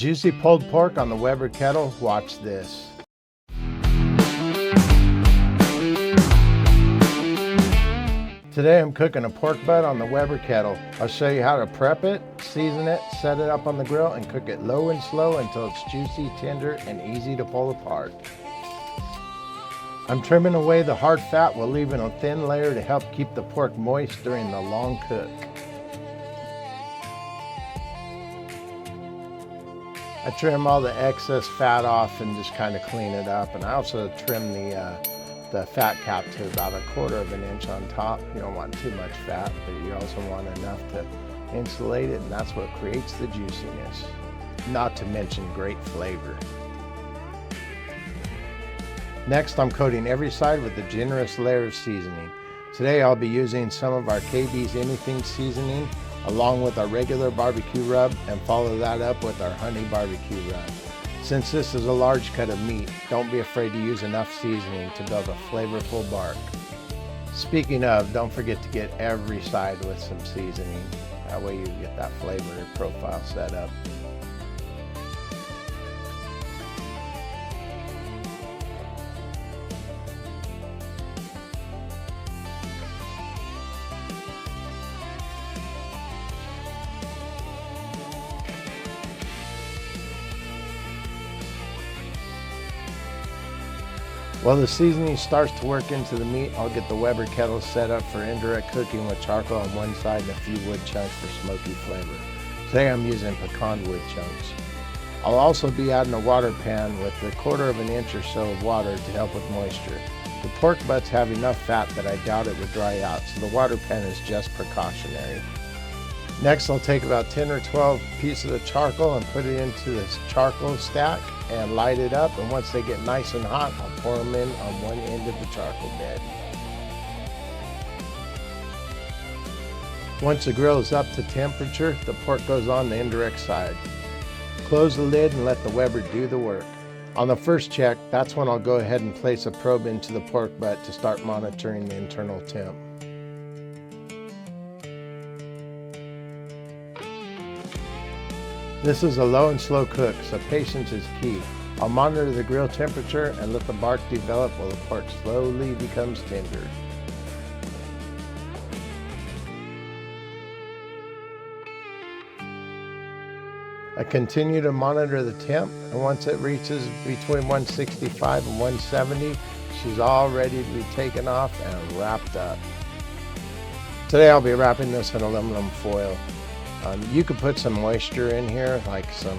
Juicy pulled pork on the Weber Kettle. Watch this. Today I'm cooking a pork butt on the Weber Kettle. I'll show you how to prep it, season it, set it up on the grill, and cook it low and slow until it's juicy, tender, and easy to pull apart. I'm trimming away the hard fat while leaving a thin layer to help keep the pork moist during the long cook. I trim all the excess fat off and just kind of clean it up, and I also trim the fat cap to about 1/4 of an inch on top. You don't want too much fat, but you also want enough to insulate it, and that's what creates the juiciness. Not to mention great flavor. Next, I'm coating every side with a generous layer of seasoning. Today I'll be using some of our KBsbbqSeasonings seasoning along with our regular barbecue rub, and follow that up with our honey barbecue rub. Since this is a large cut of meat, don't be afraid to use enough seasoning to build a flavorful bark. Speaking of, don't forget to get every side with some seasoning. That way you get that flavor profile set up. While the seasoning starts to work into the meat, I'll get the Weber Kettle set up for indirect cooking with charcoal on one side and a few wood chunks for smoky flavor. Today I'm using pecan wood chunks. I'll also be adding a water pan with 1/4 of an inch or so of water to help with moisture. The pork butts have enough fat that I doubt it would dry out, so the water pan is just precautionary. Next, I'll take about 10 or 12 pieces of charcoal and put it into this charcoal stack and light it up, and once they get nice and hot, I'll pour them in on one end of the charcoal bed. Once the grill is up to temperature, the pork goes on the indirect side. Close the lid and let the Weber do the work. On the first check, that's when I'll go ahead and place a probe into the pork butt to start monitoring the internal temp. This is a low and slow cook, so patience is key. I'll monitor the grill temperature and let the bark develop while the pork slowly becomes tender. I continue to monitor the temp, and once it reaches between 165 and 170, she's all ready to be taken off and wrapped up. Today I'll be wrapping this in aluminum foil. You could put some moisture in here, like some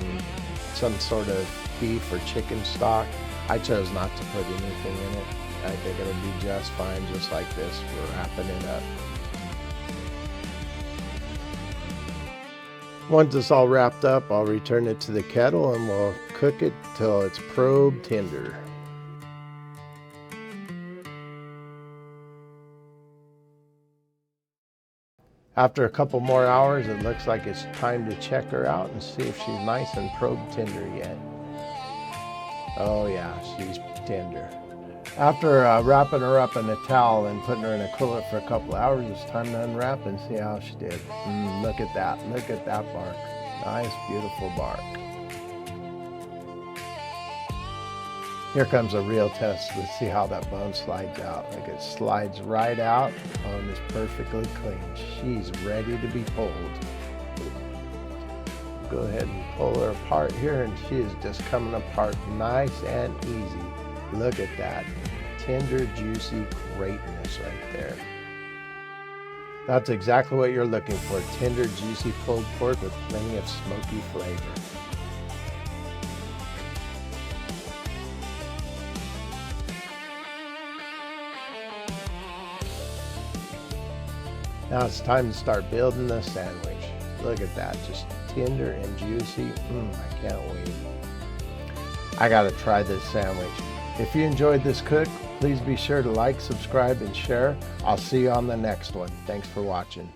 sort of beef or chicken stock. I chose not to put anything in it. I think it'll be just fine, just like this. We're wrapping it up. Once it's all wrapped up, I'll return it to the kettle and we'll cook it till it's probe tender. After a couple more hours, it looks like it's time to check her out and see if she's nice and probe tender yet. Oh yeah, she's tender. After wrapping her up in a towel and putting her in a cooler for a couple hours, it's time to unwrap and see how she did. Look at that bark. Nice, beautiful bark. Here comes a real test. Let's see how that bone slides out. Like it slides right out. Bone is perfectly clean. She's ready to be pulled. Go ahead and pull her apart here, and she is just coming apart nice and easy. Look at that. Tender, juicy greatness right there. That's exactly what you're looking for. Tender, juicy pulled pork with plenty of smoky flavor. Now it's time to start building the sandwich. Look at that, just tender and juicy. I can't wait. I gotta try this sandwich. If you enjoyed this cook, please be sure to like, subscribe, and share. I'll see you on the next one. Thanks for watching.